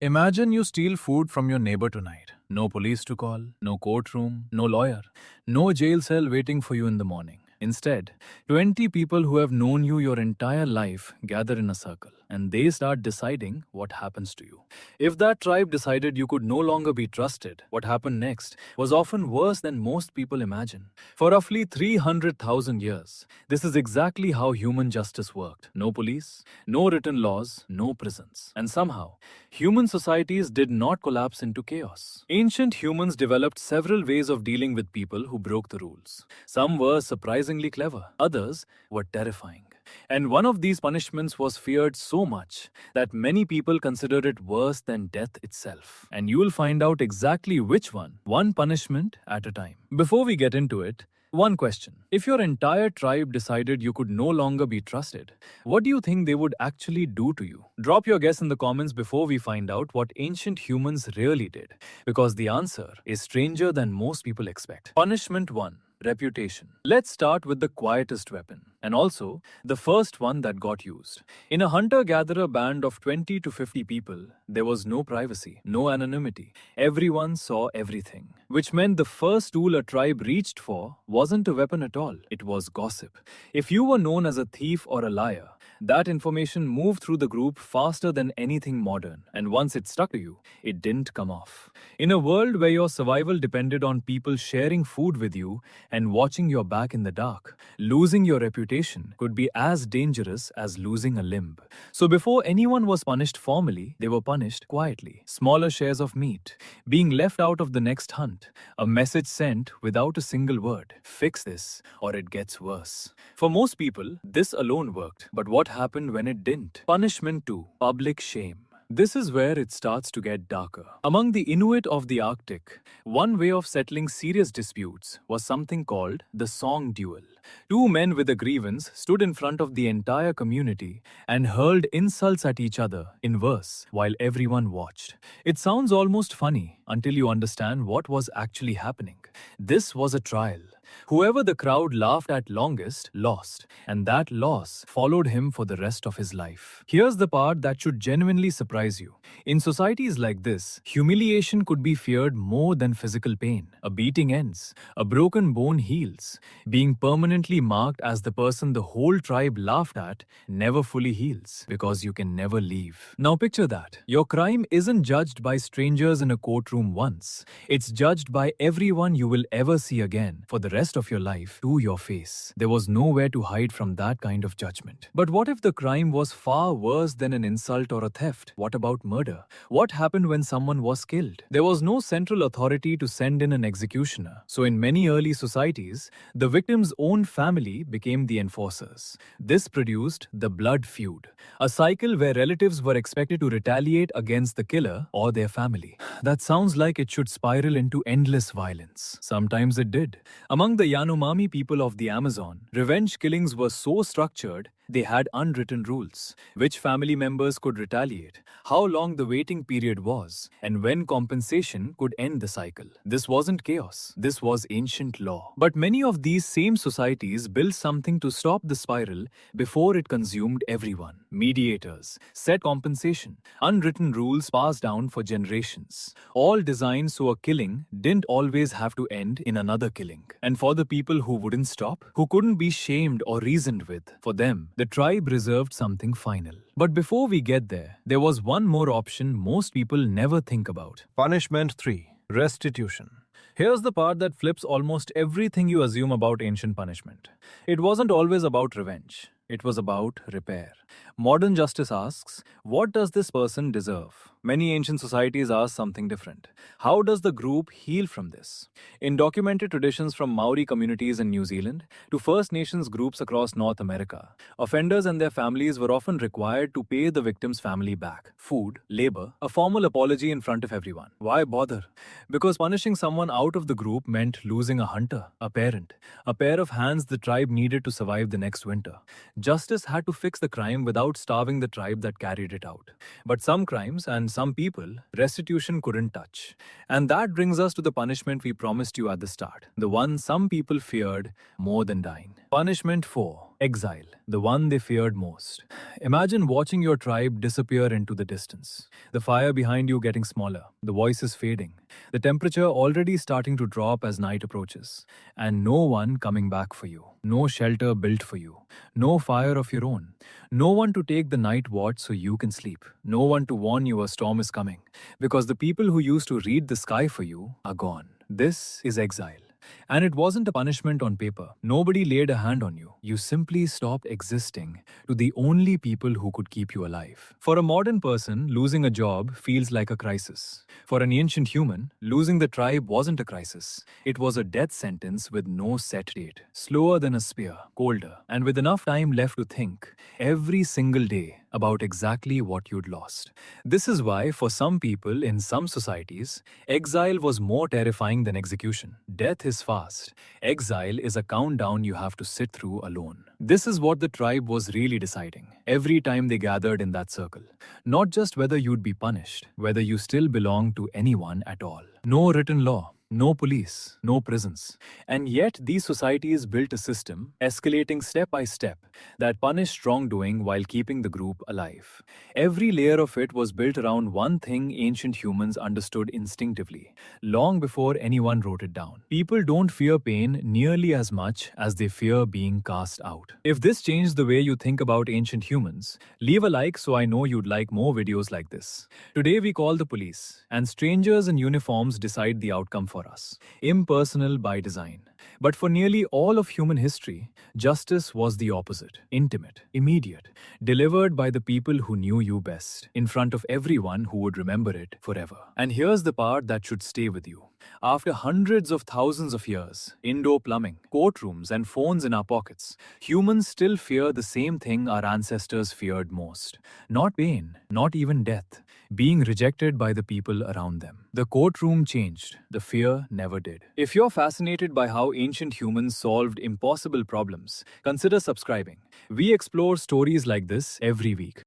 Imagine you steal food from your neighbor tonight. No police to call, no courtroom, no lawyer, no jail cell waiting for you in the morning. Instead, 20 people who have known you your entire life gather in a circle and they start deciding what happens to you. If that tribe decided you could no longer be trusted, what happened next was often worse than most people imagine. For roughly 300,000 years, this is exactly how human justice worked. No police, no written laws, no prisons. And somehow, human societies did not collapse into chaos. Ancient humans developed several ways of dealing with people who broke the rules. Some were surprisingly clever, others were terrifying. And one of these punishments was feared so much that many people considered it worse than death itself. And you will find out exactly which one punishment at a time. Before we get into it, one question. If your entire tribe decided you could no longer be trusted, what do you think they would actually do to you? Drop your guess in the comments before we find out what ancient humans really did, because the answer is stranger than most people expect. Punishment 1. Reputation. Let's start with the quietest weapon, and also the first one that got used. In a hunter-gatherer band of 20 to 50 people, there was no privacy, no anonymity. Everyone saw everything, which meant the first tool a tribe reached for wasn't a weapon at all, it was gossip. If you were known as a thief or a liar, that information moved through the group faster than anything modern, and once it stuck to you, it didn't come off. In a world where your survival depended on people sharing food with you and watching your back in the dark, losing your reputation could be as dangerous as losing a limb. So before anyone was punished formally, they were punished quietly. Smaller shares of meat, being left out of the next hunt, a message sent without a single word. Fix this or it gets worse. For most people, this alone worked, but what happened when it didn't? Punishment 2. Public shame. This is where it starts to get darker. Among the Inuit of the Arctic, one way of settling serious disputes was something called the song duel. Two men with a grievance stood in front of the entire community and hurled insults at each other in verse while everyone watched. It sounds almost funny until you understand what was actually happening. This was a trial. Whoever the crowd laughed at longest lost, and that loss followed him for the rest of his life. Here's the part that should genuinely surprise you. In societies like this, humiliation could be feared more than physical pain. A beating ends, a broken bone heals. Being permanently marked as the person the whole tribe laughed at never fully heals, because you can never leave. Now picture that. Your crime isn't judged by strangers in a courtroom once. It's judged by everyone you will ever see again for the rest of your life to your face. There was nowhere to hide from that kind of judgment. But what if the crime was far worse than an insult or a theft? What about murder? What happened when someone was killed? There was no central authority to send in an executioner. So in many early societies, the victim's own family became the enforcers. This produced the blood feud, a cycle where relatives were expected to retaliate against the killer or their family. That sounds like it should spiral into endless violence. Sometimes it did. Among the Yanomami people of the Amazon, revenge killings were so structured they had unwritten rules. Which family members could retaliate, how long the waiting period was, and when compensation could end the cycle. This wasn't chaos. This was ancient law. But many of these same societies built something to stop the spiral before it consumed everyone. Mediators, set compensation, unwritten rules passed down for generations. All designed so a killing didn't always have to end in another killing. And for the people who wouldn't stop, who couldn't be shamed or reasoned with, for them, the tribe reserved something final. But before we get there was one more option most people never think about. Punishment 3. Restitution. Here's the part that flips almost everything you assume about ancient punishment. It wasn't always about revenge. It was about repair. Modern justice asks, what does this person deserve? Many ancient societies ask something different. How does the group heal from this? In documented traditions from Maori communities in New Zealand to First Nations groups across North America, offenders and their families were often required to pay the victim's family back. Food, labor, a formal apology in front of everyone. Why bother? Because punishing someone out of the group meant losing a hunter, a parent, a pair of hands the tribe needed to survive the next winter. Justice had to fix the crime without starving the tribe that carried it out. But some crimes and some people, restitution couldn't touch. And that brings us to the punishment we promised you at the start. The one some people feared more than dying. Punishment 4. Exile, the one they feared most. Imagine watching your tribe disappear into the distance. The fire behind you getting smaller, the voices fading, the temperature already starting to drop as night approaches, and no one coming back for you. No shelter built for you. No fire of your own. No one to take the night watch so you can sleep. No one to warn you a storm is coming. Because the people who used to read the sky for you are gone. This is exile. And it wasn't a punishment on paper. Nobody laid a hand on you. You simply stopped existing to the only people who could keep you alive. For a modern person, losing a job feels like a crisis. For an ancient human, losing the tribe wasn't a crisis. It was a death sentence with no set date. Slower than a spear, colder, and with enough time left to think every single day about exactly what you'd lost. This is why, for some people in some societies, exile was more terrifying than execution. Death is fast. Exile is a countdown you have to sit through alone. This is what the tribe was really deciding every time they gathered in that circle. Not just whether you'd be punished, whether you still belong to anyone at all. No written law. No police, no prisons. And yet, these societies built a system, escalating step by step, that punished wrongdoing while keeping the group alive. Every layer of it was built around one thing ancient humans understood instinctively, long before anyone wrote it down. People don't fear pain nearly as much as they fear being cast out. If this changed the way you think about ancient humans, leave a like so I know you'd like more videos like this. Today we call the police, and strangers in uniforms decide the outcome for us. Impersonal by design. But for nearly all of human history, justice was the opposite. Intimate, immediate, delivered by the people who knew you best, in front of everyone who would remember it forever. And here's the part that should stay with you. After hundreds of thousands of years, indoor plumbing, courtrooms, and phones in our pockets, humans still fear the same thing our ancestors feared most. Not pain, not even death. Being rejected by the people around them. The courtroom changed, the fear never did. If you're fascinated by how ancient humans solved impossible problems, consider subscribing. We explore stories like this every week.